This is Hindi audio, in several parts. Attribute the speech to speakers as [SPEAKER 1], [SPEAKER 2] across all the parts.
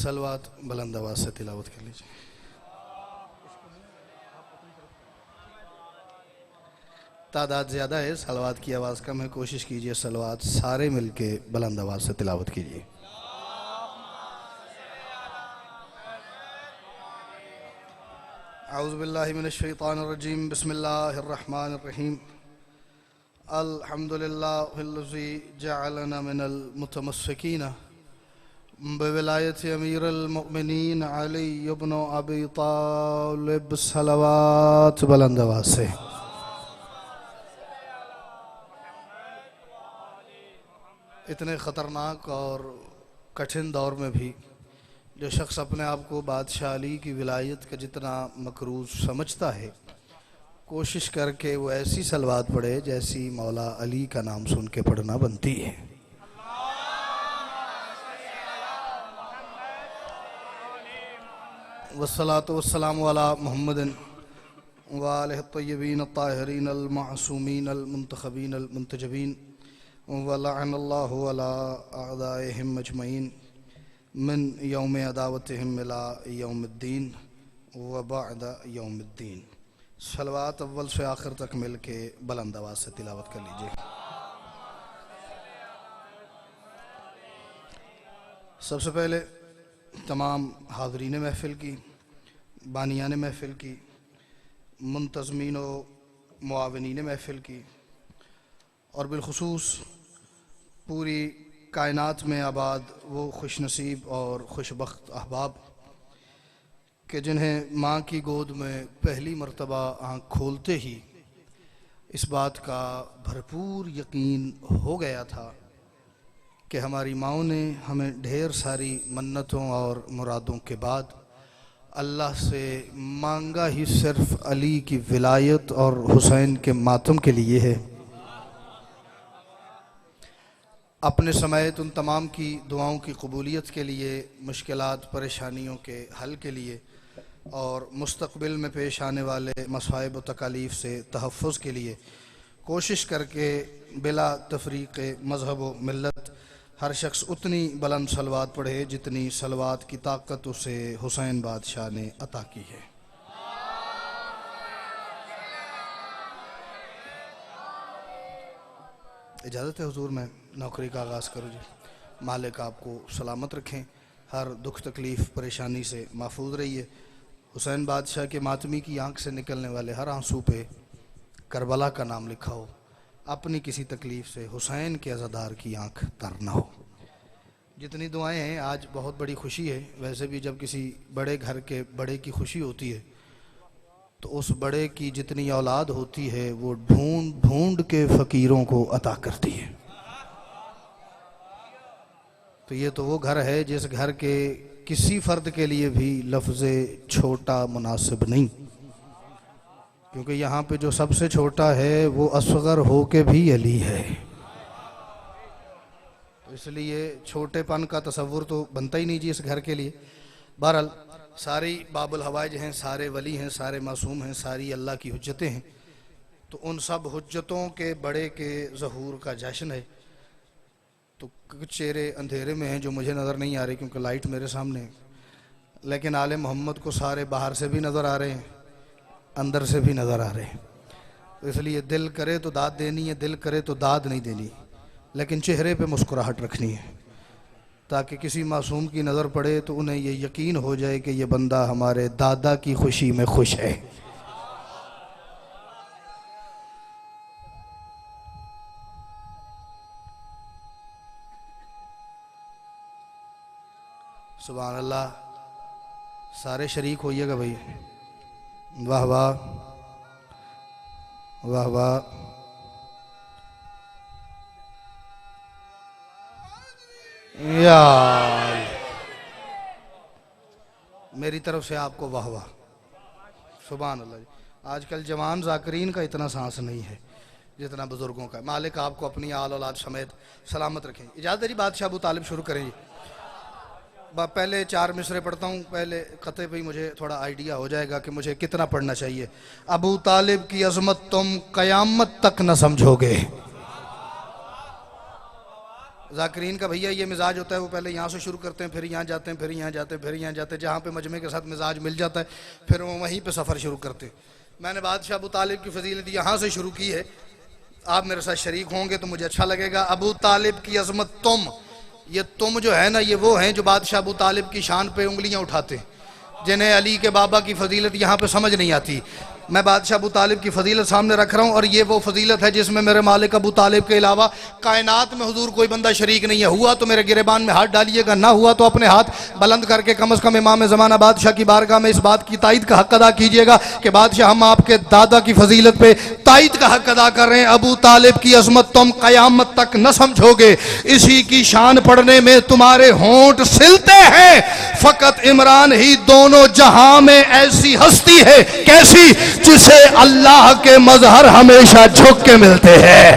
[SPEAKER 1] सलवात बुलंद आवाज़ से तिलावत कर लीजिए। तादाद ज़्यादा है, सलवात की आवाज़ कम है, कोशिश कीजिए सलवात सारे मिलके बुलंद आवाज़ से तिलावत कीजिए। औज़ु बिल्लाहि मिनश शैतानिर रजीम, बिस्मिल्लाहिर रहमानिर रहीम। अल्हम्दुलिल्लाहिल्लज़ी जअलना मिनल मुतमस्सिकीन बिविलायति अमीरुल मुमिनीन अली इब्न अबी तालिब। सलवात बुलंद आवाज़ से। इतने ख़तरनाक और कठिन दौर में भी जो शख्स अपने आप को बादशाह अली की विलायत का जितना मकरूज़ समझता है, कोशिश करके वो ऐसी सलवात पढ़े जैसी मौला अली का नाम सुन के पढ़ना बनती है। वस्सलातु वस्सलामु अला मुहम्मदिन व आलिहि तय्यबीन अत्ताहिरीन अल मासूमीन अल मुंतखबीन अल मुंतजबीन व लअनल्लाहु अला अअदाइहिम अजमईन मिन यौम अदावतिहिम इला यौमिद्दीन व बअद यौमिद्दीन। सलवात अव्वल से आखिर तक मिल के बुलंद आवाज़ से तिलावत कर लीजिए। सबसे पहले तमाम हाज़रीन महफ़िल की, बानियान महफ़िल की, मुंतज़मीन व मुआविनीन महफ़िल की और बिलख़ुसूस पूरी कायनात में आबाद वो खुशनसीब और खुशबख्त अहबाब कि जिन्हें माँ की गोद में पहली मर्तबा आँख खोलते ही इस बात का भरपूर यकीन हो गया था कि हमारी माँओं ने हमें ढेर सारी मन्नतों और मुरादों के बाद अल्लाह से मांगा ही सिर्फ़ अली की विलायत और हुसैन के मातम के लिए है। अपने समेत उन तमाम की दुआओं की कबूलियत के लिए, मुश्किलात परेशानियों के हल के लिए और मुस्तक़बिल में पेश आने वाले मसाइब व तकालीफ से तहफ़्फ़ुज़ के लिए कोशिश करके बिला तफ़रीक़ मज़हब व मिल्लत हर शख्स उतनी बुलंद सलवात पढ़े जितनी सलवात की ताकत उसे हुसैन बादशाह ने अता की है। इजाज़त है हुजूर, मैं नौकरी का आगाज़ करूँ जी। मालिक आपको सलामत रखें, हर दुख तकलीफ़ परेशानी से महफूज रहिए। हुसैन बादशाह के मातमी की आँख से निकलने वाले हर आंसू पे करबला का नाम लिखा हो। अपनी किसी तकलीफ़ से हुसैन के अज़ादार की आँख तर ना हो। जितनी दुआएं हैं, आज बहुत बड़ी खुशी है। वैसे भी जब किसी बड़े घर के बड़े की खुशी होती है तो उस बड़े की जितनी औलाद होती है वो ढूंढ ढूंढ के फ़कीरों को अता करती है। तो ये तो वो घर है जिस घर के किसी फ़र्द के लिए भी लफ्ज़ छोटा मुनासिब नहीं, क्योंकि यहाँ पे जो सबसे छोटा है वो असग़र हो के भी अली है। तो इसलिए छोटेपन का तसव्वुर तो बनता ही नहीं जी इस घर के लिए। बहरहाल सारी बाबुल हवाइज हैं, सारे वली हैं, सारे मासूम हैं, सारी अल्लाह की हुज्जतें हैं। तो उन सब हुज्जतों के बड़े के ज़हूर का जश्न है। तो कुछ चेहरे अंधेरे में हैं जो मुझे नज़र नहीं आ रहे क्योंकि लाइट मेरे सामने है, लेकिन आले मोहम्मद को सारे बाहर से भी नज़र आ रहे हैं, अंदर से भी नज़र आ रहे हैं। तो इसलिए दिल करे तो दाद देनी है, दिल करे तो दाद नहीं देनी, लेकिन चेहरे पे मुस्कुराहट रखनी है ताकि किसी मासूम की नज़र पड़े तो उन्हें ये यकीन हो जाए कि ये बंदा हमारे दादा की खुशी में खुश है। सुभान अल्लाह। सारे शरीक होइएगा भाई। वाह वाह वाह वाह। यार मेरी तरफ से आपको वाह वाह। सुभान अल्लाह। आजकल जवान ज़ाकिरीन का इतना सांस नहीं है जितना बुज़ुर्गों का। मालिक आपको अपनी आल औलाद समेत सलामत रखें। इजाज़त दीजिए बादशाह अबू तालिब शुरू करें जी। पहले 4 मिसरे पढ़ता हूँ, पहले ख़ते पे ही मुझे थोड़ा आइडिया हो जाएगा कि मुझे कितना पढ़ना चाहिए। अबू तालिब की अज़मत तुम क़यामत तक न समझोगे, जाकिरीन का भैया ये मिजाज होता है, वो पहले यहाँ से शुरू करते हैं, फिर यहाँ जाते हैं, फिर यहाँ जाते हैं, फिर यहाँ जाते हैं, जहाँ पे मजमे के साथ मिजाज मिल जाता है फिर वो वहीं पे सफ़र शुरू करते हैं। मैंने बादशाह अबू तालिब की फजीलत यहाँ से शुरू की है, आप मेरे साथ शरीक होंगे तो मुझे अच्छा लगेगा। अबू तालिब की अजमत, ये तुम जो है ना, ये वो हैं जो बादशाह अबू तालिब की शान पे उंगलियां उठाते हैं, जिन्हें अली के बाबा की फजीलत यहाँ पे समझ नहीं आती। मैं बादशाह अबू तालिब की फजीलत सामने रख रहा हूँ, और ये वो फजीलत है जिसमें मेरे मालिक अबू तालिब के अलावा कायनात में हुजूर कोई बंदा शरीक नहीं है। हुआ तो मेरे गिरेबान में हाथ डालिएगा, ना हुआ तो अपने हाथ बुलंद करके कम अज़ कम इमाम ज़माना बादशाह की बारगाह में इस बात की तायद का हक अदा कीजिएगा कि बादशाह हम आपके दादा की फजीलत पे तायद का हक अदा कर रहे हैं। अबू तालिब की अजमत तुम क़यामत तक न समझोगे, इसी की शान पढ़ने में तुम्हारे होंठ सिलते हैं। फ़कत इमरान ही दोनों जहां में ऐसी हस्ती है, कैसी, जिसे अल्लाह के मजहर हमेशा झुक के मिलते हैं।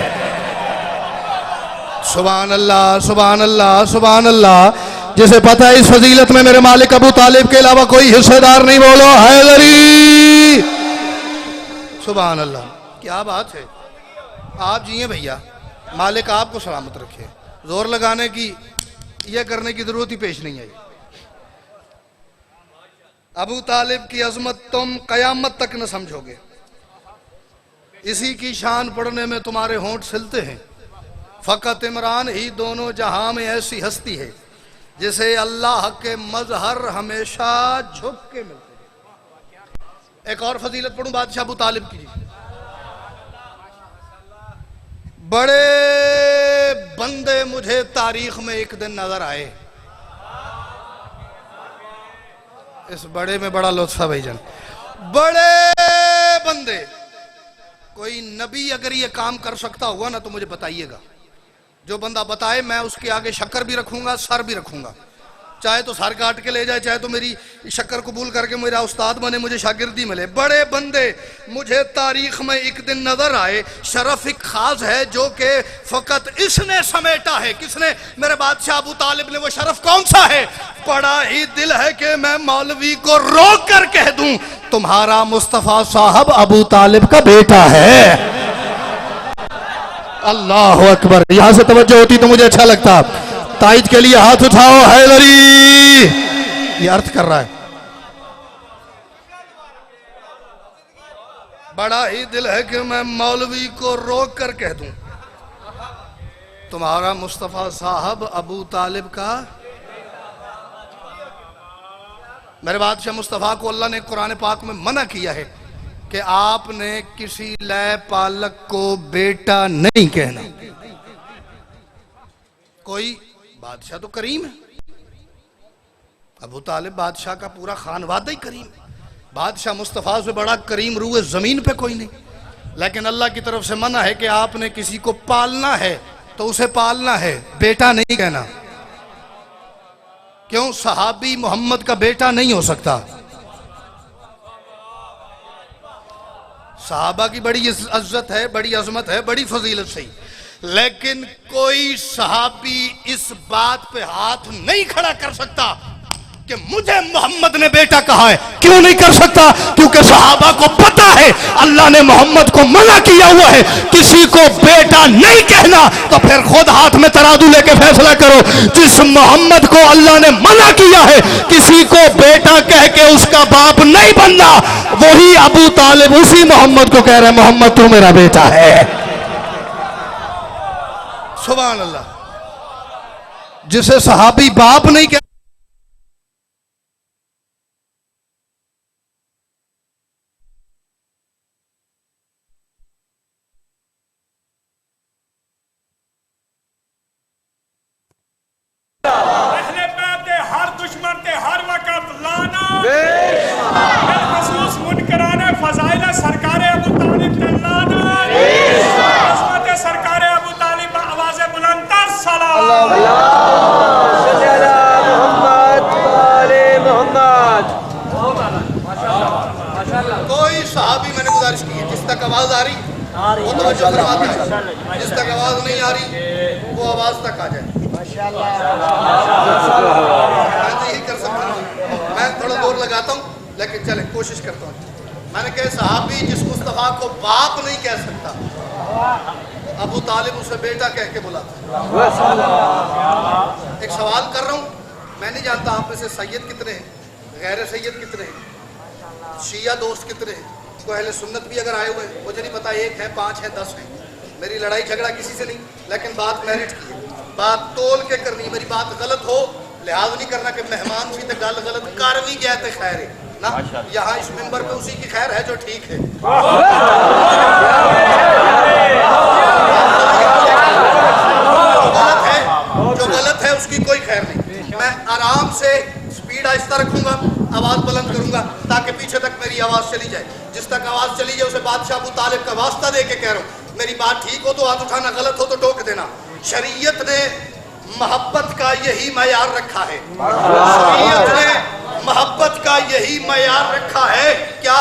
[SPEAKER 1] सुभान अल्लाह, सुभान अल्लाह, सुभान अल्लाह। जिसे पता है इस फजीलत में मेरे मालिक अबू तालिब के अलावा कोई हिस्सेदार नहीं, बोलो हैदरी। सुभान अल्लाह, क्या बात है। आप जिए भैया, मालिक आपको सलामत रखे, जोर लगाने की, यह करने की जरूरत ही पेश नहीं आई। अबू तालिब की अजमत तुम कयामत तक न समझोगे, इसी की शान पढ़ने में तुम्हारे होंठ सिलते हैं। फ़कत इमरान ही दोनों जहां में ऐसी हस्ती है, जिसे अल्लाह के मजहर हमेशा झुक के मिलते हैं। एक और फजीलत पढ़ूं बादशाह अबू तालिब की। बड़े बंदे मुझे तारीख में एक दिन नजर आए। इस बड़े में बड़ा लुत्फ है भाईजान। बड़े बंदे, कोई नबी अगर ये काम कर सकता हुआ ना तो मुझे बताइएगा। जो बंदा बताए मैं उसके आगे शक्कर भी रखूंगा, सर भी रखूंगा, चाहे तो सर काट के ले जाए, चाहे तो मेरी शक्कर कबूल करके मेरा उस्ताद बने, मुझे शागिर्दी मिले। बड़े बंदे मुझे तारीख में एक दिन नजर आए। शरफ एक खास है जो कि फकत इसने समेटा है। किसने? मेरे बादशाह अबू तालिब ने। वो शरफ कौन सा है? बड़ा ही दिल है कि मैं मौलवी को रोक कर कह दूं तुम्हारा मुस्तफा साहब अबू तालिब का बेटा है। अल्लाह अकबर। यहां से तवज्जो होती तो मुझे अच्छा लगता। ताइद के लिए हाथ उठाओ हैदरी, ये अर्थ कर रहा है। बड़ा ही दिल है कि मैं मौलवी को रोक कर कह दूं तुम्हारा मुस्तफा साहब अबू तालिब का। मेरे बादशाह मुस्तफा को अल्लाह ने कुरान पाक में मना किया है कि आपने किसी लय पालक को बेटा नहीं कहना। कोई बादशाह तो करीम है, अबू तालिब बादशाह का पूरा खानवादा ही करीम है। बादशाह मुस्तफा से बड़ा करीम रूह जमीन पे कोई नहीं। लेकिन अल्लाह की तरफ से मना है कि आपने किसी को पालना है तो उसे पालना है, बेटा नहीं कहना। क्यों? सहाबी मोहम्मद का बेटा नहीं हो सकता। सहाबा की बड़ी इज्जत है, बड़ी अजमत है, बड़ी फजीलत सही, लेकिन कोई सहाबी इस बात पे हाथ नहीं खड़ा कर सकता कि मुझे मोहम्मद ने बेटा कहा है। क्यों नहीं कर सकता? क्योंकि सहाबा को पता है अल्लाह ने मोहम्मद को मना किया हुआ है किसी को बेटा नहीं कहना। तो फिर खुद हाथ में तराजू लेके फैसला करो। जिस मोहम्मद को अल्लाह ने मना किया है किसी को बेटा कह के उसका बाप नहीं बनना, वही अबू तालिब उसी मोहम्मद को कह रहे हैं मोहम्मद तू मेरा बेटा है। सुभान अल्लाह। जिसे सहाबी बाप नहीं कह,
[SPEAKER 2] हर दुश्मन ते हर वक्त लाना बिलखुसूस मुनकराने फजाइल सरकार अबू तालिब ते लाना अज़मत सरकार अबू तालिब आवाज़ बुलंदतर सलाम
[SPEAKER 1] कोई सहाबी, मैंने गुजारिश की है जिस तक आवाज आ रही वो तवज्जो करवाता है, जिस तक आवाज नहीं आ रही वो आवाज तक आ जाए। मैं तो यही कर सकता हूँ, मैं थोड़ा जोर लगाता हूँ लेकिन चले कोशिश करता हूँ। मैंने कहा सहाबी जिस मुस्तफा को बाप नहीं कह सकता, अबू तालिब उसे बेटा कह के बुलाता। एक सवाल कर रहा हूँ, मैं नहीं जानता आप में से सैयद कितने हैं, गैर सैयद कितने हैं, शिया दोस्त कितने हैं, कोई अहले सुन्नत भी अगर आए हुए हैं, मुझे नहीं पता 1 है 5 है 10 है। मेरी लड़ाई झगड़ा किसी से नहीं, लेकिन बात मेरिट की है, बात तोल के करनी। मेरी बात गलत हो लिहाज नहीं करना कि मेहमान सी तो गल गलत कर भी गया तो खैर है ना। यहाँ इस मिंबर पे उसी की खैर है जो ठीक है। जो गलत है उसकी कोई खैर नहीं। मैं आराम से स्पीड आहिस्ता रखूंगा, आवाज बुलंद करूंगा ताकि पीछे तक मेरी आवाज चली जाए। जिस तक आवाज चली जाए उसे बादशाह अबू तालिब का वास्ता दे के कह रहा हूं, मेरी बात ठीक हो तो हाथ उठाना, गलत हो तो टोक देना। शरीयत ने मोहब्बत का यही मयार रखा है, शरीयत ने मोहब्बत का यही मयार रखा है। क्या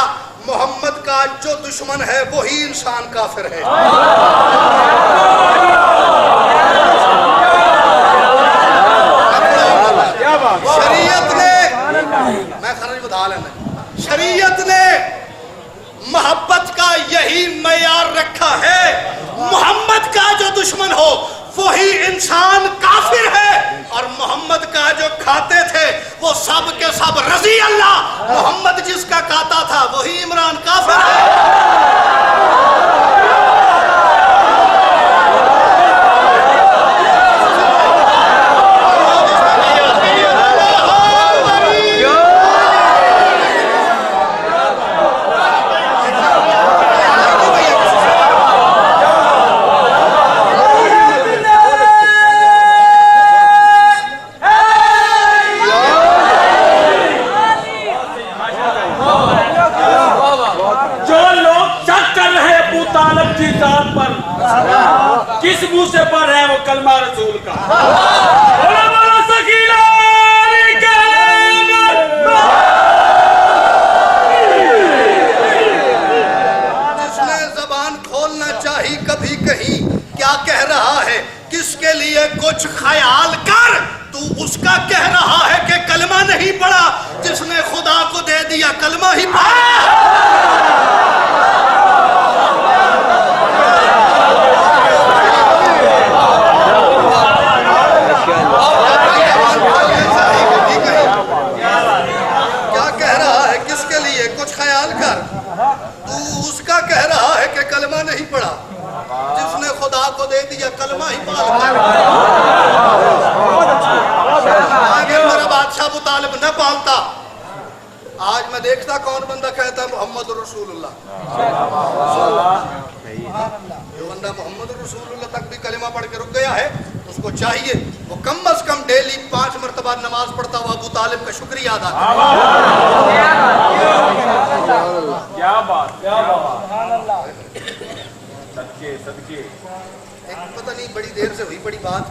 [SPEAKER 1] मोहम्मद का जो दुश्मन है वही इंसान काफिर है। शरीयत ने, मैं खरज बता लेना, शरीयत ने मोहब्बत का यही मयार रखा है। मोहम्मद का जो दुश्मन हो वही इंसान काफिर है, और मोहम्मद का जो खाते थे वो सब के सब रजी अल्लाह, मोहम्मद जिसका खाता था वही इमरान काफिर है।
[SPEAKER 2] किस मुंह से पढ़ रहे हैं वो कलमा रसूल का। जिसने जबान खोलना चाहिए कभी कहीं, क्या कह रहा है किसके लिए कुछ ख्याल कर, तू उसका कह रहा है कि कलमा नहीं पढ़ा। जिसने खुदा को दे दिया कलमा ही पढ़ा। कह रहा है कि कलमा नहीं पढ़ा। जिसने खुदा को दे दिया कलमा ही पाल आगे मेरा बादशाह अबू तालिब न पालता। आज मैं देखता कौन बंदा कहता है मोहम्मद रसूलुल्लाह। जो बंदा मोहम्मद रसूलुल्लाह तक भी कलमा पढ़ के रुक गया है, उसको चाहिए वो कम अज कम डेली 5 मरतबा नमाज पढ़ता हुआ अबू तालिब का शुक्रिया अदा करे। क्या बात, क्या बात। सदके सदके। एक पता नहीं बड़ी देर से हुई बड़ी बात,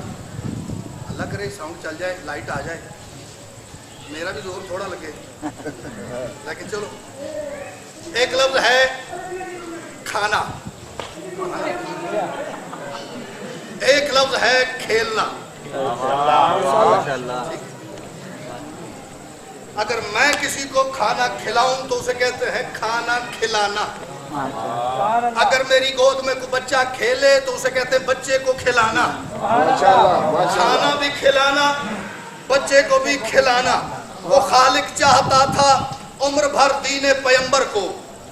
[SPEAKER 2] अल्लाह करे साउंड चल जाए, लाइट आ जाए, मेरा भी जोर थोड़ा लगे। लेकिन चलो, एक लफ्ज है खाना, एक लफ्ज है खेलना। अगर मैं किसी को खाना खिलाऊं तो उसे कहते हैं खाना खिलाना। अगर मेरी गोद में कोई बच्चा खेले तो उसे कहते हैं बच्चे को खिलाना। खाना भी खिलाना, बच्चे को भी खिलाना। वो खालिक चाहता था उम्र भर दीने पैगंबर को,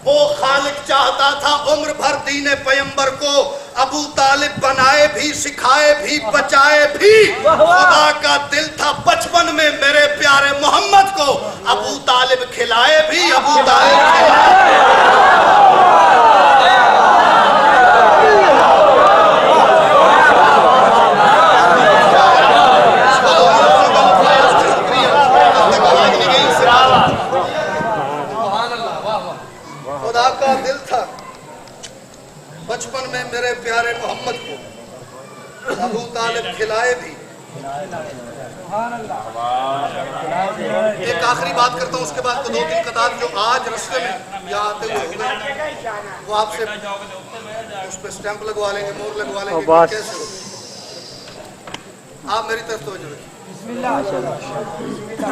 [SPEAKER 2] वो खालिक चाहता था उम्र भर दीने पैगंबर को। अबू तालिब बनाए भी, सिखाए भी, बचाए भी। खुदा का दिल था बचपन में मेरे प्यारे मोहम्मद को। अबू तालिब खिलाए भी, अबू तालिब खिलाए। खुदा का दिल था बचपन में मेरे प्यारे मोहम्मद को, अबू तालिब खिलाए भी। एक आखिरी बात करता हूँ, उसके बाद तो 2-3 कतार जो आज रास्ते में यहाँ आते हुए हो गए वो आपसे उस पर स्टैंप लगवा लेंगे, मोहर लगवा लेंगे। कैसे हो आप मेरी तरफ तवज्जो रखिए।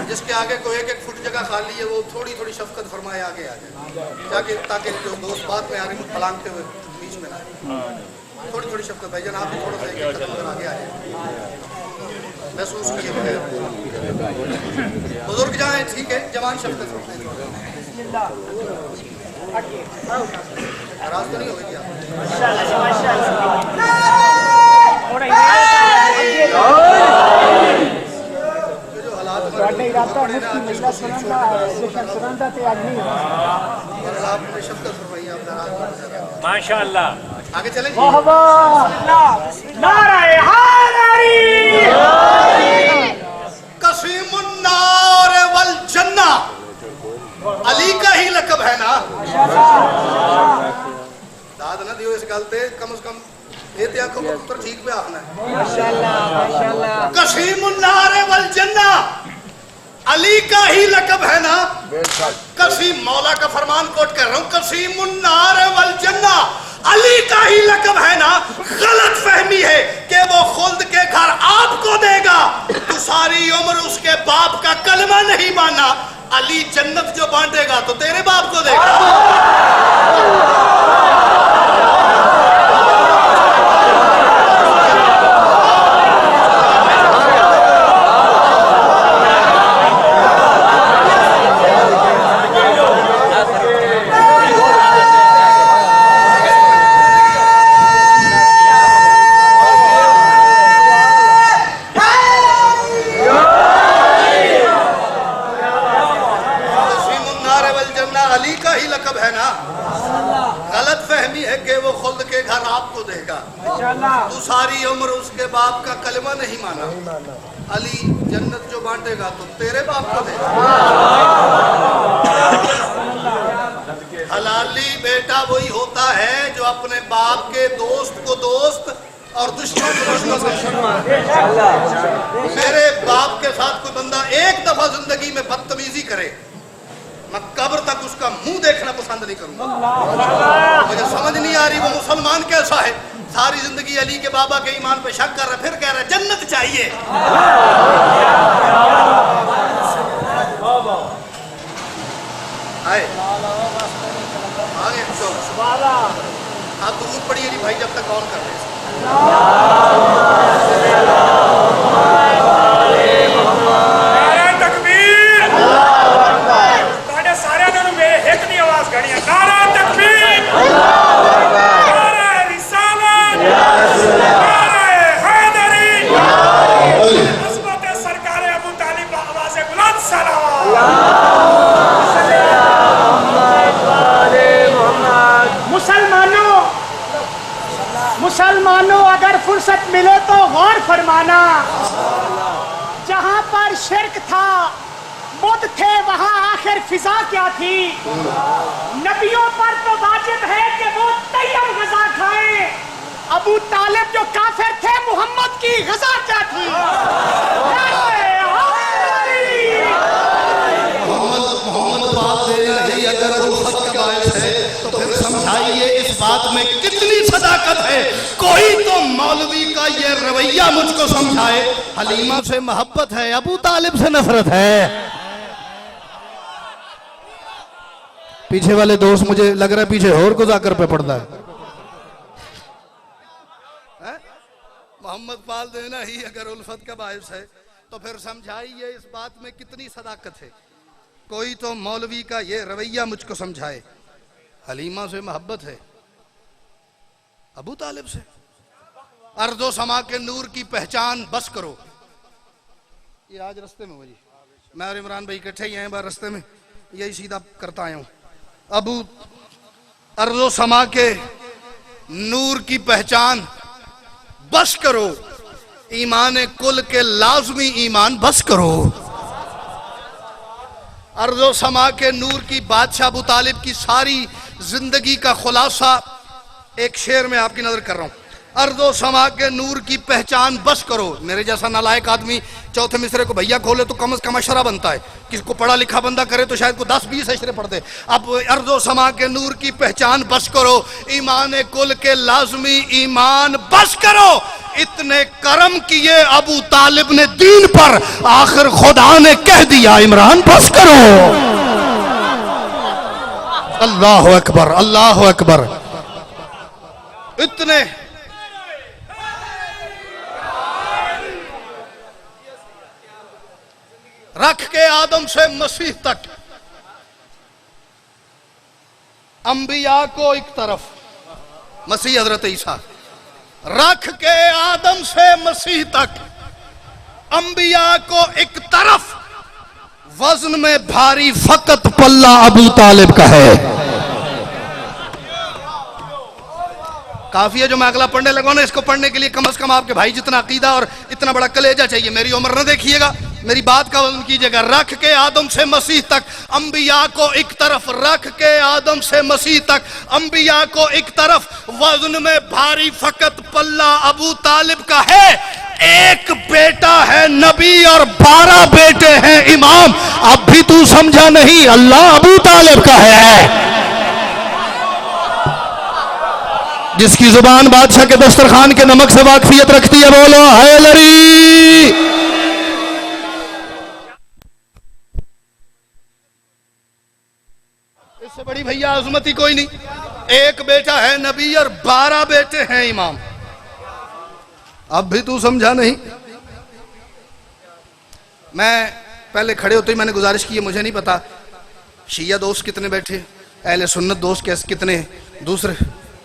[SPEAKER 2] जिसके आगे कोई 1-1 फुट जगह खाली है वो थोड़ी थोड़ी शफकत फरमाए आगे आ जाए, ताकि जो दोस्त बात में आ रही फलांगते हुए बीच में ना आए। थोड़ी थोड़ी शफकत भाईजान, आप भी थोड़ा सा एक कदम अगर आगे आए, महसूस करिए बगैर। बुजुर्ग जाए ठीक है, जवान शफकत नाराज तो नहीं होगी क्या? जो हालात आपने शफकत फरमाई, आप नाराज मत करिए।
[SPEAKER 3] माशाअल्लाह।
[SPEAKER 2] आगे चलें। कसीमुन नार वल जन्ना, अली का ही लकब है ना। दाद ना दियो इस गलते, कम से कम ये ते आंखों को पुत्र ठीक पे आना है। कसीमुन नार वल जन्ना, अली का ही लकब है ना। कसीम, मौला का फरमान कोट कर रहा हूं, कसीमुन नार वल जन्ना, अली का ही लकब है ना। गलत फहमी है कि वो खुल्द के घर आपको देगा, तो सारी उम्र उसके बाप का कलमा नहीं माना। अली जन्नत जो बांटेगा तो तेरे बाप को देगा। गलत फहमी है कि वो खुद के घर आपको देगा, तू सारी उम्र उसके बाप का कलमा नहीं माना। अली जन्नत जो बांटेगा तो तेरे बाप को देगा। हलाली बेटा वही होता है जो अपने बाप के दोस्त को दोस्त और दुश्मन को दुश्मन। मेरे बाप के साथ कोई बंदा एक दफा जिंदगी में बदतमीजी करे, मैं कब्र तक उसका मुंह देखना पसंद नहीं करूंगा। मुझे समझ नहीं आ रही वो मुसलमान कैसा है, सारी जिंदगी अली के बाबा के ईमान पे शक कर रहा है, फिर कह रहा है जन्नत चाहिए। आए आगे आप दूर पड़िए नहीं भाई, जब तक कौन कर रहे हैं।
[SPEAKER 4] मुसलमानों अगर फुर्सत मिले तो गौर फरमाना, जहां पर शिर्क था बुत थे वहां आखिर फिजा क्या थी। नबियों पर तो वाजिब है कि वो तैयब गजा खाएं, अबू तालिब जो काफिर थे मोहम्मद की गजा क्या थी।
[SPEAKER 2] तो फिर समझाइए इस बात में कितनी सदाकत है। कोई तो मौलवी का ये रवैया मुझको समझाए। हलीमा से मोहब्बत है, अबू तालिब से नफरत है। पीछे वाले दोस्त मुझे लग रहा है पीछे और को जाकर पे पड़ता है। मोहम्मद पाल देना ही अगर उल्फत का बायस है तो फिर समझाइए इस बात में कितनी सदाकत है। कोई तो मौलवी का ये रवैया मुझको समझाए। हलीमा से मोहब्बत है, अबू तालिब से। अर्ज़ो समा के नूर की पहचान बस करो। ये आज रास्ते में हो जी, मैं और इमरान भाई इकट्ठे ही हैं बार रास्ते में, यही सीधा करता आया हूँ। अबू अर्ज़ो समा के नूर की पहचान बस करो, ईमान कुल के लाजमी ईमान बस करो। अर्ज़ो समा के नूर की बादशाह अबू तालिब की सारी जिंदगी का खुलासा एक शेर में आपकी नजर कर रहा हूं। अर्ज़ो समा के नूर की पहचान बस करो। मेरे जैसा नालायक आदमी चौथे मिसरे को भैया खोले तो कम से कम अशरा बनता है, किसको पढ़ा लिखा बंदा करे तो शायद को 10-20 अशरे पढ़ दे। अब अर्ज़ो समा के नूर की पहचान बस करो, ईमान कुल के लाजमी ईमान बस करो। इतने कर्म किए अबू तालिब ने दीन पर, आखिर खुदा ने कह दिया इमरान बस करो। अल्लाह अकबर, अल्लाह अकबर। इतने रख के आदम से मसीह तक अंबिया को एक तरफ, मसीह हजरत ईसा, रख के आदम से मसीह तक अंबिया को एक तरफ, वजन में भारी फकत पल्ला अबू तालिब का है। काफी है जो मैं अगला पढ़ने लगा ना, इसको पढ़ने के लिए कम से कम आपके भाई जितना अकीदा और इतना बड़ा कलेजा चाहिए। मेरी उम्र न देखिएगा, मेरी बात का वजन कीजिएगा। रख के आदम से मसीह तक अंबिया को एक तरफ, रख के आदम से मसीह तक अंबिया को एक तरफ, वजन में भारी फकत पल्ला अबू तालिब का है। एक बेटा है नबी और 12 बेटे हैं इमाम। अब भी तू समझा नहीं, अल्लाह अबू तालिब का है। जिसकी जुबान बादशाह के दस्तरखान के नमक से वाकफियत रखती है, बोलो हैदरी। इससे बड़ी भैया अजमती कोई नहीं। एक बेटा है नबी और 12 बेटे हैं इमाम। अब भी तू समझा नहीं। मैं पहले खड़े होते ही मैंने गुजारिश की है, मुझे नहीं पता शिया दोस्त कितने बैठे, अहले सुन्नत दोस्त कैसे कितने, दूसरे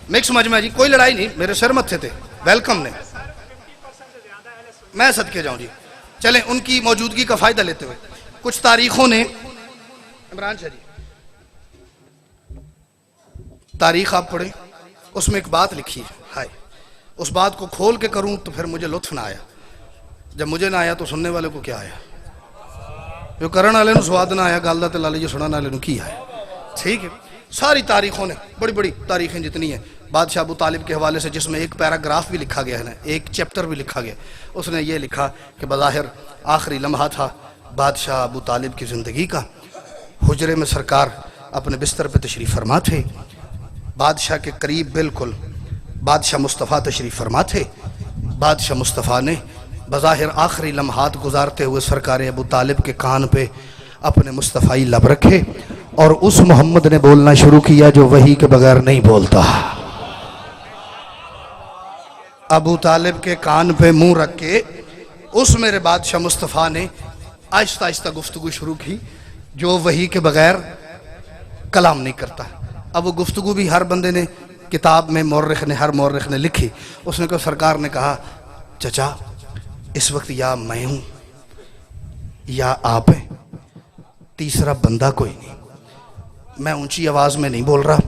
[SPEAKER 2] मिक्स मजमा जी, कोई लड़ाई नहीं, मेरे सर मत्थे थे, वेलकम ने, मैं सदके जाऊं जी। चलें उनकी मौजूदगी का फायदा लेते हुए कुछ तारीखों ने, इमरान शाह जी तारीख आप पढ़े, उसमें एक बात लिखी है, उस बात को खोल के करूं तो फिर मुझे लुत्फ ना आया। जब मुझे ना आया तो सुनने वाले को क्या आया, जो करण वाले को स्वाद ना आया, गल का लाल जो सुनने वाले की आया। ठीक है, सारी तारीखों ने, बड़ी बड़ी तारीखें जितनी हैं बादशाह अबू तालिब के हवाले से, जिसमें एक पैराग्राफ भी लिखा गया है ना, एक चैप्टर भी लिखा गया, उसने ये लिखा कि बज़ाहिर आखिरी लम्हा था बादशाह अबू तालिब की ज़िंदगी का। हुजरे में सरकार अपने बिस्तर पे तशरीफ़ फरमा थे, बादशाह के करीब बिल्कुल बादशाह मुस्तफ़ा तशरीफ़ फरमा थे। बादशाह मुस्तफ़ा ने बज़ाहिर आखिरी लम्हात गुजारते हुए सरकार अबू तालिब के कान पे अपने मुस्तफ़ाई लब रखे और उस मोहम्मद ने बोलना शुरू किया जो वही के बगैर नहीं बोलता। अबू तालिब के कान पे मुंह रख के उस मेरे बादशाह मुस्तफ़ा ने आहिस्ता आहिस्ता गुफ्तगू शुरू की जो वही के बगैर कलाम नहीं करता। अब वो गुफ्तगू भी हर बंदे ने, किताब में मौर्रिख ने, हर मौर्रिख ने लिखी। उसने कहा, सरकार ने कहा, चचा इस वक्त या मैं हूं या आप हैं, तीसरा बंदा कोई नहीं। मैं ऊंची आवाज़ में नहीं बोल रहा,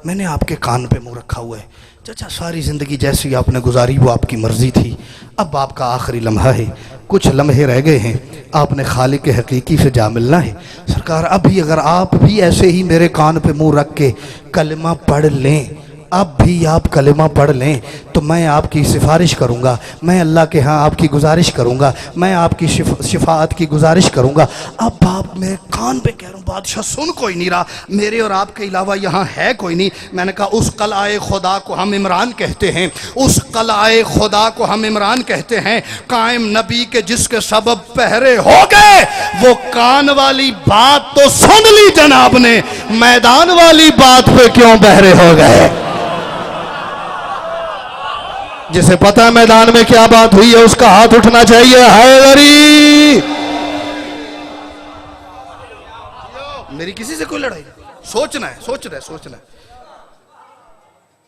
[SPEAKER 2] मैंने आपके कान पे मुंह रखा हुआ है। चाचा सारी ज़िंदगी जैसी आपने गुजारी वो आपकी मर्ज़ी थी, अब आपका आखिरी लम्हा है, कुछ लम्हे रह गए हैं, आपने खालिक हकीकी से जा मिलना है। सरकार अभी अगर आप भी ऐसे ही मेरे कान पे मुंह रख के कलमा पढ़ लें, अब भी आप कलिमा पढ़ लें तो मैं आपकी सिफारिश करूँगा, मैं अल्लाह के यहाँ आपकी गुजारिश करूँगा, मैं आपकी शिफाअत की गुजारिश करूँगा। अब आप मेरे कान पे कह रहा हूँ, बादशाह सुन कोई नहीं रहा, मेरे और आपके अलावा यहाँ है कोई नहीं। मैंने कहा उस कलाए खुदा को हम इमरान कहते हैं, उस कलाए खुदा को हम इमरान कहते हैं, कायम नबी के जिसके सबब पहरे हो गए। वो कान वाली बात तो सुन ली जनाब ने, मैदान वाली बात पे क्यों बहरे हो गए? जिसे पता है मैदान में क्या बात हुई है उसका हाथ उठना चाहिए। हैदरी, मेरी किसी से कोई लड़ाई, सोचना है, सोचना है, सोचना है।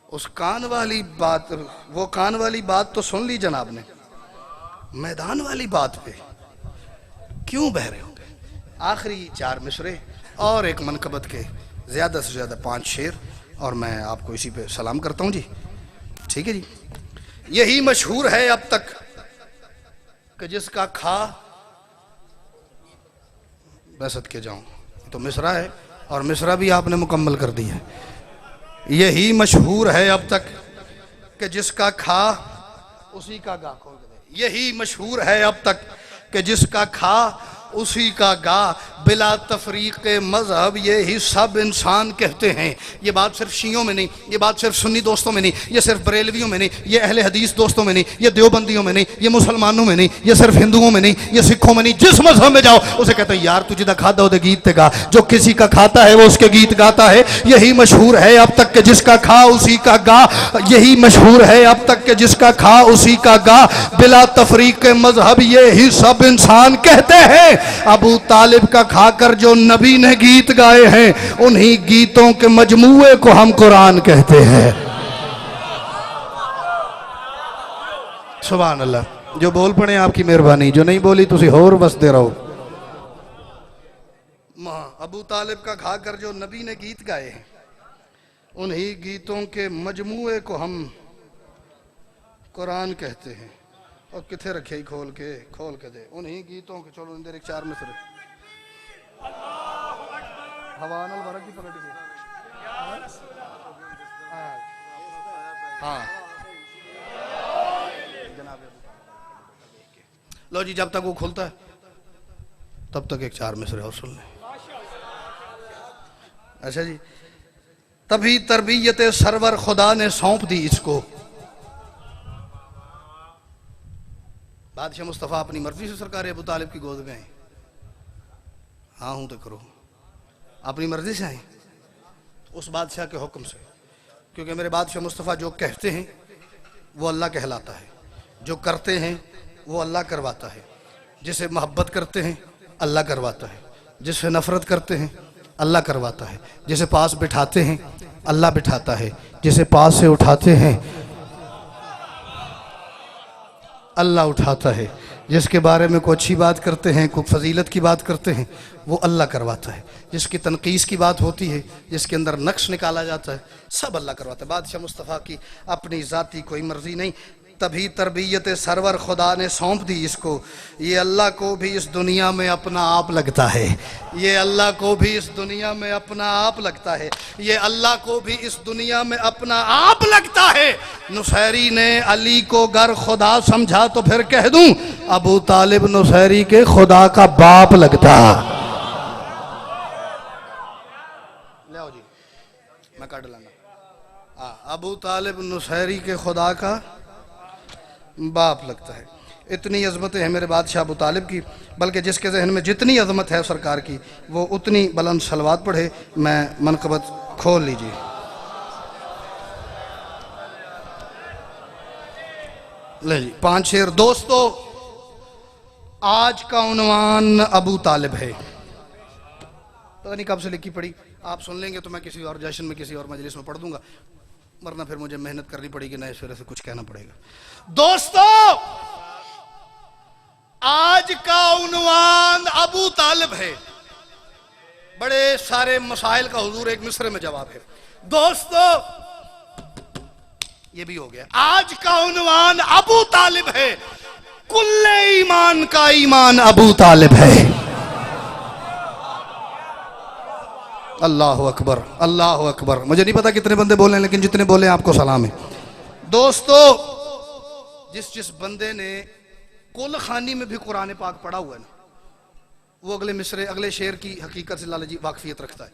[SPEAKER 2] उस कान वाली बात, वो कान वाली बात तो सुन ली जनाब ने, मैदान वाली बात पे क्यों बहरे हो गए? आखिरी 4 मिसरे और एक मनकबत के ज्यादा से ज्यादा 5 शेर और मैं आपको इसी पे सलाम करता हूं जी। ठीक है जी। यही मशहूर है अब तक कि जिसका खा, मैं सदके जाऊं, तो मिसरा है और मिसरा भी आपने मुकम्मल कर दिया। यही मशहूर है अब तक कि जिसका खा उसी का गा। यही मशहूर है अब तक कि जिसका खा उसी का गा, बिला तफरीक मजहब ये ही सब इंसान कहते हैं। ये बात सिर्फ शियों में नहीं, ये बात सिर्फ सुन्नी दोस्तों में नहीं, ये सिर्फ बरेलवियों में नहीं, ये अहले हदीस दोस्तों में नहीं, ये देवबंदियों में नहीं, ये मुसलमानों में नहीं, ये सिर्फ हिंदुओं में नहीं, ये सिखों में नहीं, जिस मजहब में जाओ उसे कहते हैं यार तुझे खाता हो गीत गा। जो किसी का खाता है वो उसके गीत गाता है। यही मशहूर है अब तक के जिसका खा उसी का गा, यही मशहूर है अब तक के जिसका खा उसी का गा, बिला तफरीक मजहब ये ही सब इंसान कहते हैं।
[SPEAKER 1] अबू तालिब का खाकर जो नबी ने गीत गाए हैं उन्हीं गीतों के मजमूए को हम कुरान कहते हैं। सुभान अल्लाह। जो बोल पड़े आपकी मेहरबानी, जो नहीं बोली तुसी होर बसते रहो। अबू तालिब का खाकर जो नबी ने गीत गाए हैं उन्हीं गीतों के मजमूए को हम कुरान कहते हैं। और किथे रखे खोल के दे उन्हीं गीतों के। चलो अंदर एक चार में से हवा नाल बारह की पलट गई। हाँ जनाब। लो जी, जब तक वो खुलता है तब तक एक चार मिसरे और सुन लें। अच्छा जी, तभी तरबियत सरवर खुदा ने सौंप दी इसको। बादशाह मुस्तफ़ा अपनी मर्जी से सरकार अबू तालिब की गोद में आए। हाँ हूं तो करो, अपनी मर्जी से आए उस बादशाह के हुक्म से, क्योंकि मेरे बादशाह मुस्तफ़ा जो कहते हैं वो अल्लाह कहलाता है, जो करते हैं वो अल्लाह करवाता है। जिसे मोहब्बत करते हैं अल्लाह करवाता है, जिससे नफरत करते हैं अल्लाह करवाता है, जिसे पास बिठाते हैं अल्लाह बिठाता है, जिसे पास से उठाते हैं अल्लाह उठाता है, जिसके बारे में कोई अच्छी बात करते हैं, कोई फजीलत की बात करते हैं वो अल्लाह करवाता है, जिसकी तनकीस की बात होती है, जिसके अंदर नक्श निकाला जाता है सब अल्लाह करवाता है। बादशाह मुस्तफ़ा की अपनी ज़ाती कोई मर्जी नहीं। तभी तरबियत सरवर खुदा ने सौंप दी इसको। ये अल्लाह को भी इस दुनिया में अपना आप लगता है, ये अल्लाह को भी इस दुनिया में अपना आप लगता है, ये अल्लाह को भी इस दुनिया में अपना आप लगता है। नुसैरी ने अली को गर खुदा समझा तो फिर कह दूं अबू तालिब नुसैरी के खुदा का बाप लगता। ले आओ जी, मैं काट लाना। अबू तालिब नुसैरी के खुदा का बाप लगता है। इतनी अजमतें हैं मेरे बादशाह अबू तालिब की, बल्कि जिसके जहन में जितनी अजमत है सरकार की वो उतनी बुलंद सलवात पढ़े। मैं मनकबत खोल लीजिए। ले जी 5 शेर। दोस्तों, आज का उन्वान अबू तालिब है। पता नहीं कब से लिखी पड़ी, आप सुन लेंगे तो मैं किसी और जश्न में किसी और मजलिस में पढ़ दूंगा, वरना फिर मुझे मेहनत करनी पड़ेगी, नए सिरे से कुछ कहना पड़ेगा। दोस्तों, आज का उन्वान अबू तालिब है। बड़े सारे मसाइल का हुजूर एक मिसरे में जवाब है। दोस्तों, ये भी हो गया। आज का उन्वान अबू तालिब है। कुल्ले ईमान का ईमान अबू तालिब है। अल्लाह अकबर, अल्लाह अकबर। मुझे नहीं पता कितने बंदे बोले, लेकिन जितने बोले आपको सलाम है। दोस्तों, जिस बंदे ने कुल खानी में भी कुरान पाक पढ़ा हुआ है ना, वो अगले मिसरे अगले शेर की हकीकत से लालजी वाकफियत रखता है।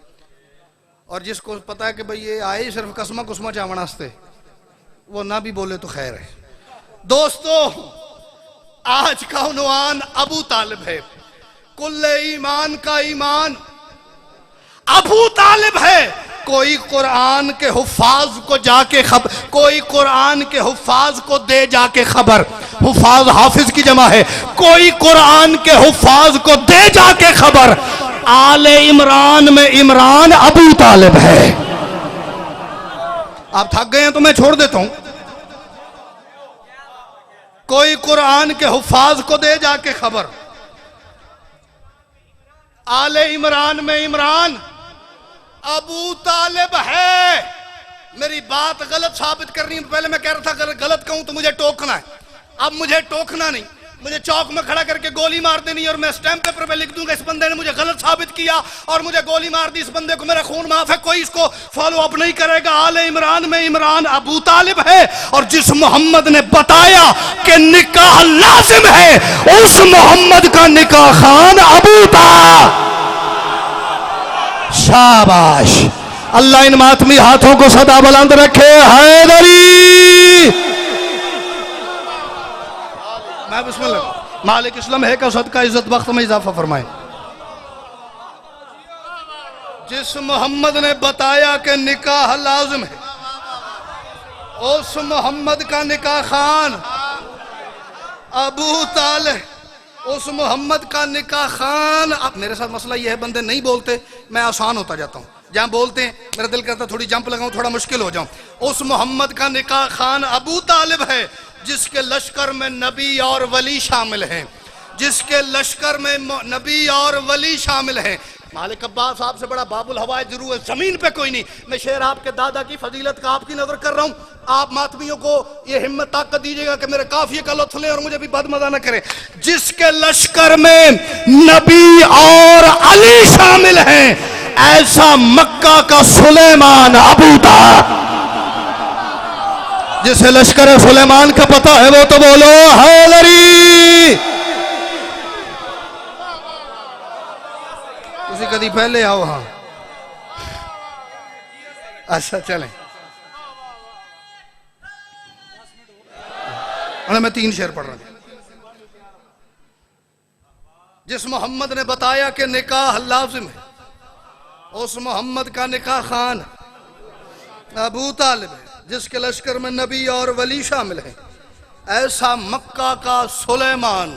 [SPEAKER 1] और जिसको पता है कि भाई ये आए सिर्फ कसमा कुसमा चावण वास्ते, वो ना भी बोले तो खैर है। दोस्तों, आज का उन्वान अबू तालिब है। कुल्ले ईमान का ईमान अबू तालिब है। कोई कुरान के हुफ्फाज को जाके खबर, कोई कुरान के हुफ्फाज को दे जाके खबर, हुफ्फाज हाफिज की जमा है, कोई कुरान के हुफ्फाज को दे जाके खबर, आले इमरान में इमरान अबू तालिब है। आप थक गए हैं तो मैं छोड़ देता हूं। कोई कुरान के हुफ्फाज को दे जाके खबर, आले इमरान में इमरान अबू तालिब है। मेरी बात गलत साबित करनी है, पहले मैं कह रहा था अगर गलत कहूं तो मुझे टोकना है, अब मुझे टोकना नहीं, मुझे चौक में खड़ा करके गोली मार देनी और मैं स्टैम्प पेपर पे लिख दूंगा इस बंदे ने मुझे गलत साबित किया और मुझे गोली मार दी, इस बंदे को मेरा खून माफ है। कोई इसको फॉलो अप नहीं करेगा। आले इमरान में इमरान अबू तालिब है। और जिस मोहम्मद ने बताया कि निकाह लाजिम है, उस मोहम्मद का निकाह खान अबू तालिब। शाबाश। अल्लाह इन मातमी हाथों को सदा बुलंद रखे। हैदरी। मैं बिस्मिल्लाह। मालिक इस्लाम है का सदका इज्जत वक्त में इजाफा फरमाए। जिस मोहम्मद ने बताया कि निकाह लाजिम है, उस मोहम्मद का निकाह खान अबू तालिब। उस मोहम्मद का निकाह खान। अब मेरे साथ मसला ये है, बंदे नहीं बोलते, मैं आसान होता जाता हूँ। जहाँ बोलते हैं मेरा दिल करता थोड़ी जंप लगाऊं, थोड़ा मुश्किल हो जाऊं। उस मोहम्मद का निकाह खान अबू तालिब है, जिसके लश्कर में नबी और वली शामिल हैं, जिसके लश्कर में नबी और वली शामिल हैं। मालिक अब्बास साहब से बड़ा बाबुल हवाए जरूर है, जमीन पे कोई नहीं। मैं शेर आपके दादा की फजीलत का आपकी नजर कर रहा हूं। आप मातमियों को ये हिम्मत ताकत दीजिएगा कि मेरे काफिये का लुत्फ लें और मुझे भी बदमजा न करें। जिसके लश्कर में नबी और अली शामिल हैं, ऐसा मक्का का सुलेमान अबू तालिब। जिसे लश्कर सुलेमान का पता है वो तो बोलो हैदरी। तुसी कदी पहले आओ। हाँ अच्छा चलें। मैं 3 शेर पढ़ रहा था। जिस मोहम्मद ने बताया कि निकाह लाजिम है, उस मोहम्मद का निकाह खान अबू तालिब है, जिसके लश्कर में नबी और वली शामिल हैं। ऐसा मक्का का सुलेमान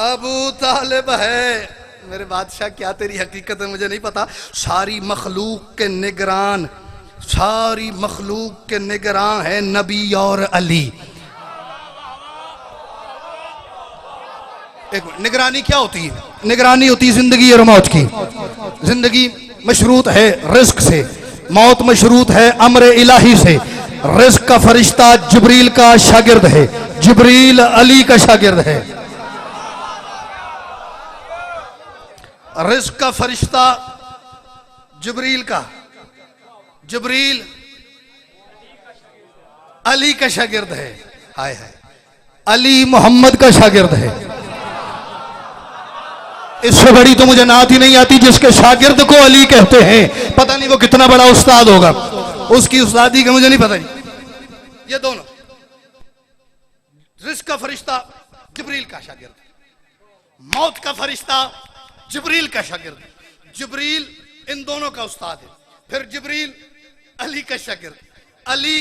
[SPEAKER 1] अबू तालिब है। मेरे बादशाह क्या तेरी हकीकत है मुझे नहीं पता। सारी मखलूक के निगरान, सारी मखलूक के निगरान है नबी और अली। एक निगरानी क्या होती है? निगरानी होती है जिंदगी और मौत की। जिंदगी मशरूत है रिस्क से, मौत मशरूत है अम्र इलाही से। रिस्क का फरिश्ता जिब्रील का शागिर्द है, जिब्रील अली का शागिर्द है। रिस्क का फरिश्ता जिब्रील का, जिब्रील अली का शागिर्द है। हाय हाय, अली मोहम्मद का शागिर्द है। इससे बड़ी तो मुझे नात ही नहीं आती जिसके शागिर्द को अली कहते हैं। पता नहीं वो कितना बड़ा उस्ताद होगा, उसकी उस्तादी का मुझे नहीं पता। ये दोनों, रिस्क का फरिश्ता जिब्रील का शागिर्द, मौत का फरिश्ता जिब्रील का शागिर्द। जिब्रील इन दोनों का उस्ताद है। फिर जिब्रील अली का शागिर्द, अली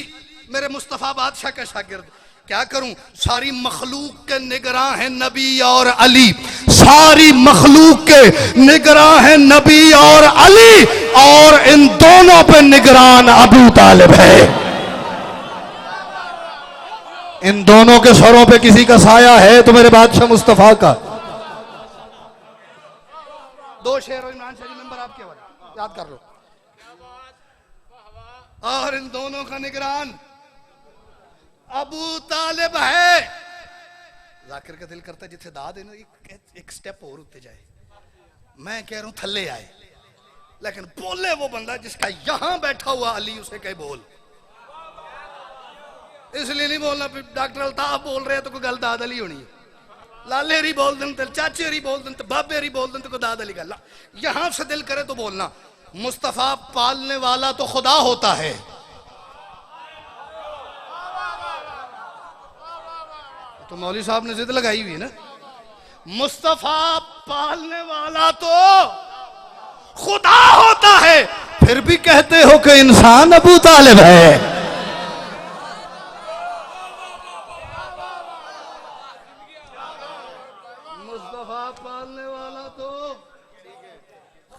[SPEAKER 1] मेरे मुस्तफा बादशाह का शागिर्द। क्या करूं, सारी मखलूक के निगरान है नबी और अली, सारी मखलूक के निगरान है नबी और अली, और इन दोनों पे निगरान अबू तालिब है। इन दोनों के सरों पे किसी का साया है तो मेरे बादशाह मुस्तफा का। 2 शेर इमरान शाह जी मेंबर आपके वाले याद कर लो। और इन दोनों का निगरान अबू तालिब है। जाकिर का दिल करता है जिथे दाद है ना, एक स्टेप और उठते जाए। मैं कह रहा हूं थल्ले आए, लेकिन बोले वो बंदा जिसका यहां बैठा हुआ अली, उसे कहे बोल। इसलिए नहीं बोलना डॉक्टर अल्ताफ बोल रहे तो कोई गल दाद अली होनी है। लाले हरी बोल दें तो चाचे हरी बोल दें तो बाबे हरी बोल दें तो कोई दाद अली गल। यहां से दिल करे तो बोलना। मुस्तफा पालने वाला तो खुदा होता है। तो मौलवी साहब ने जिद लगाई हुई है ना, मुस्तफा पालने वाला तो खुदा होता है, फिर भी कहते हो कि इंसान अबू तालिब है। मुस्तफा पालने वाला तो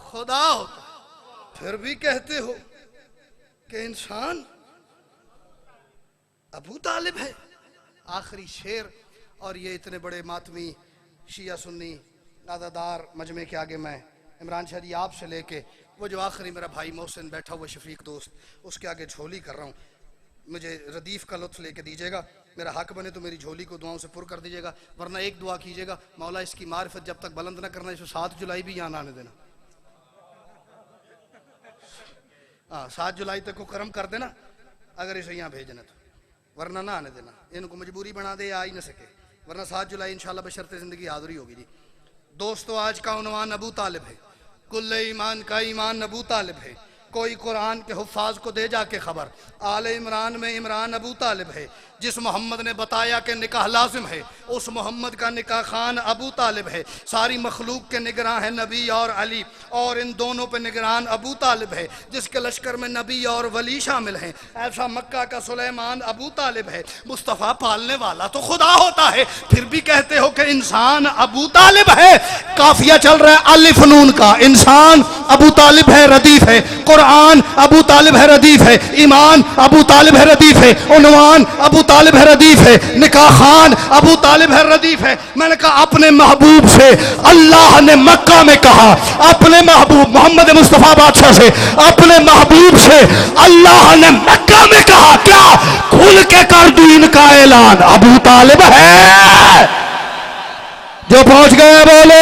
[SPEAKER 1] खुदा होता है, फिर भी कहते हो कि इंसान अबू तालिब है। आखिरी शेर। और ये इतने बड़े मातमी शिया सुन्नी नादादार मजमे के आगे मैं इमरान शाह जी आपसे लेके वो जो आखिरी मेरा भाई मोहसिन बैठा हुआ शफीक दोस्त, उसके आगे झोली कर रहा हूँ। मुझे रदीफ का लुत्फ लेके दीजिएगा। मेरा हक बने तो मेरी झोली को दुआओं से पुर कर दीजिएगा, वरना एक दुआ कीजिएगा, मौला इसकी मारिफत जब तक बुलंद ना करना, इसे 7 जुलाई भी यहाँ आने देना। हाँ 7 जुलाई तक को करम कर देना अगर इसे यहाँ भेजना तो, वरना ना आने देना। इनको मजबूरी बना दे, आ ही ना सके, वरना 7 जुलाई इंशाल्लाह बशर्ते जिंदगी हाजिरी होगी जी। दोस्तों आज का उन्वान अबू तालिब है। कुल्ले ईमान का ईमान अबू तालिब है।
[SPEAKER 2] कोई कुरान के हुफ़ाज को दे जाके खबर, आले इमरान में इमरान अबू तालिब है, जिस मोहम्मद ने बताया कि निकाह लाजिम है उस मोहम्मद का निकाह खान अबू तालिब है। सारी मखलूक के निगरान है नबी और अली, और इन दोनों पे निगरान अबू तालिब है, जिसके लश्कर में नबी और वली शामिल हैं। ऐसा मक्का का सुलेमान अबू तालिब है। मुस्तफ़ा पालने वाला तो खुदा होता है, फिर भी कहते हो कि इंसान अबू तालिब है। काफिया चल रहा है अलिफ नून का, इंसान अबू तालिब है रदीफ है, कुरान अबू तालिब है रदीफ है, ईमान अबू तालिब है रदीफ है, उन्वान अबू तालिब है रदीफ है, निकाह खान अबू तालिब है रदीफ है। मैंने कहा अपने महबूब से अल्लाह ने मक्का में कहा, अपने महबूब मोहम्मद मुस्तफ़ा बादशाह से, अपने महबूब से अल्लाह ने मक्का में कहा, क्या खुल के कर दीन का ऐलान, अबू तालिब है। जो पहुंच गए बोले